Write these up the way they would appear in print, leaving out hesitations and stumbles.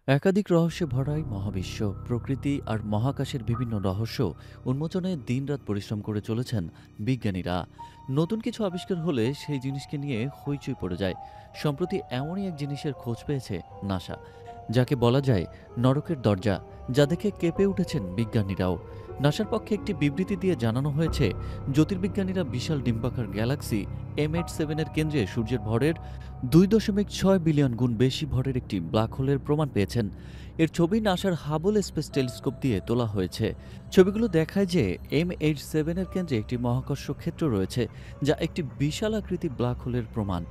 একাধিক রহস্যে ভরা এই মহাবিশ্ব, প্রকৃতি আর মহাকাশের বিভিন্ন রহস্য উন্মোচনে দিনরাত পরিশ্রম করে চলেছেন বিজ্ঞানীরা। নতুন কিছু আবিষ্কার হলে সেই জিনিসকে নিয়ে হইচই পড়ে যায়। সম্প্রতি এমনই এক জিনিসের খোঁজ পেয়েছে নাসা, যাকে বলা যায় নরকের দরজা, যা দেখে কেঁপে উঠেছেন বিজ্ঞানীরাও। নাসার পক্ষে একটি বিবৃতি দিয়ে জানানো হয়েছে, জ্যোতির্বিজ্ঞানীরা বিশাল ডিম্বাকার গ্যালাক্সি M87-এর কেন্দ্রে সূর্যের ভরের 2.6 বিলিয়ন গুণ বেশি ভরের একটি ব্ল্যাক হোলের প্রমাণ পেয়েছেন। এর ছবি নাসার হাবল স্পেস টেলিস্কোপ দিয়ে তোলা হয়েছে। ছবিগুলো দেখায় যে M87-এর কেন্দ্রে একটি মহাকর্ষ ক্ষেত্র রয়েছে, যা একটি বিশাল আকৃতি ব্ল্যাক হোলের প্রমাণ।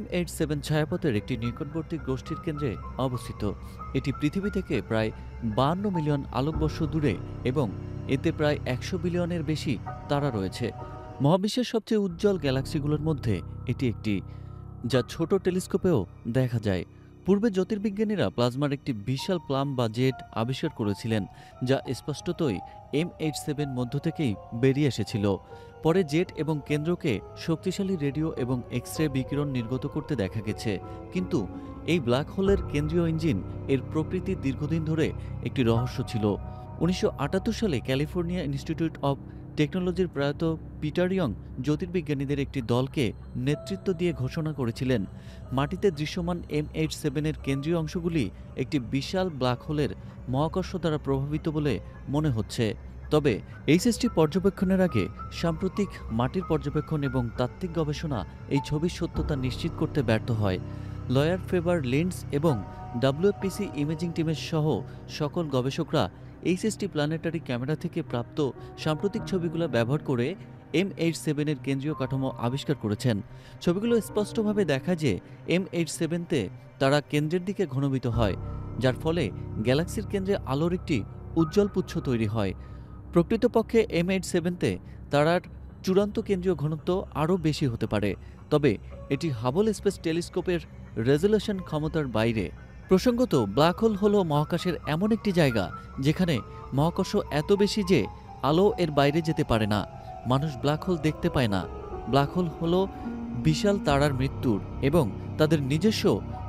M87 ছায়াপথের একটি নিকটবর্তী গোষ্ঠীর কেন্দ্রে অবস্থিত। এটি পৃথিবী থেকে প্রায় 52 মিলিয়ন আলোকবর্ষ দূরে এবং এতে প্রায় 100 বিলিয়নের বেশি তারা রয়েছে। মহাবিশ্বের সবচেয়ে উজ্জ্বল গ্যালাক্সিগুলোর মধ্যে এটি একটি, যা ছোট টেলিস্কোপেও দেখা যায়। পূর্বে জ্যোতির্বিজ্ঞানীরা প্লাজমার একটি বিশাল প্লাম বা জেট আবিষ্কার করেছিলেন, যা স্পষ্টতই M87 মধ্য থেকেই বেরিয়ে এসেছিল। পরে জেট এবং কেন্দ্রকে শক্তিশালী রেডিও এবং এক্স রে বিকিরণ নির্গত করতে দেখা গেছে। কিন্তু এই ব্ল্যাক হোলের কেন্দ্রীয় ইঞ্জিন এর প্রকৃতি দীর্ঘদিন ধরে একটি রহস্য ছিল। 1978 সালে ক্যালিফোর্নিয়া ইনস্টিটিউট অব টেকনোলজির প্রয়াত পিটার ইয়ং জ্যোতির্বিজ্ঞানীদের একটি দলকে নেতৃত্ব দিয়ে ঘোষণা করেছিলেন, মাটিতে দৃশ্যমান M87-এর কেন্দ্রীয় অংশগুলি একটি বিশাল ব্ল্যাক হোলের মহাকর্ষ দ্বারা প্রভাবিত বলে মনে হচ্ছে। তবে এইচএসটি পর্যবেক্ষণের আগে সাম্প্রতিক মাটির পর্যবেক্ষণ এবং তাত্ত্বিক গবেষণা এই ছবির সত্যতা নিশ্চিত করতে ব্যর্থ হয়। লয়ার ফেবার লিন্ডস এবং WPC ইমেজিং টিমের সহ সকল গবেষকরা এইচএসটি প্ল্যানেটারি ক্যামেরা থেকে প্রাপ্ত সাম্প্রতিক ছবিগুলো ব্যবহার করে M87-এর কেন্দ্রীয় কাঠামো আবিষ্কার করেছেন। ছবিগুলো স্পষ্টভাবে দেখায় যে M87-তে তারা কেন্দ্রের দিকে ঘনীভূত হয়, যার ফলে গ্যালাক্সির কেন্দ্রে আলোর একটি উজ্জ্বল পুচ্ছ তৈরি হয়। প্রকৃতপক্ষে M87-তে তারার চূড়ান্ত কেন্দ্রীয় ঘনত্ব আরও বেশি হতে পারে, তবে এটি হাবল স্পেস টেলিস্কোপের রেজলিউশন ক্ষমতার বাইরে। প্রসঙ্গত, ব্ল্যাক হোল হল মহাকাশের এমন একটি জায়গা যেখানে মহাকর্ষ এত বেশি যে আলো এর বাইরে যেতে পারে না। মানুষ ব্ল্যাক হোল দেখতে পায় না। ব্ল্যাক হোল হল বিশাল তারার মৃত্যুর এবং তাদের নিজস্ব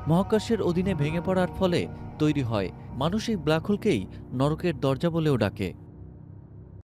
মহাকাশের অধীনে ভেঙে পড়ার ফলে তৈরি হয়। মানুষ এই ব্ল্যাক হোলকেই নরকের দরজা বলেও ডাকে।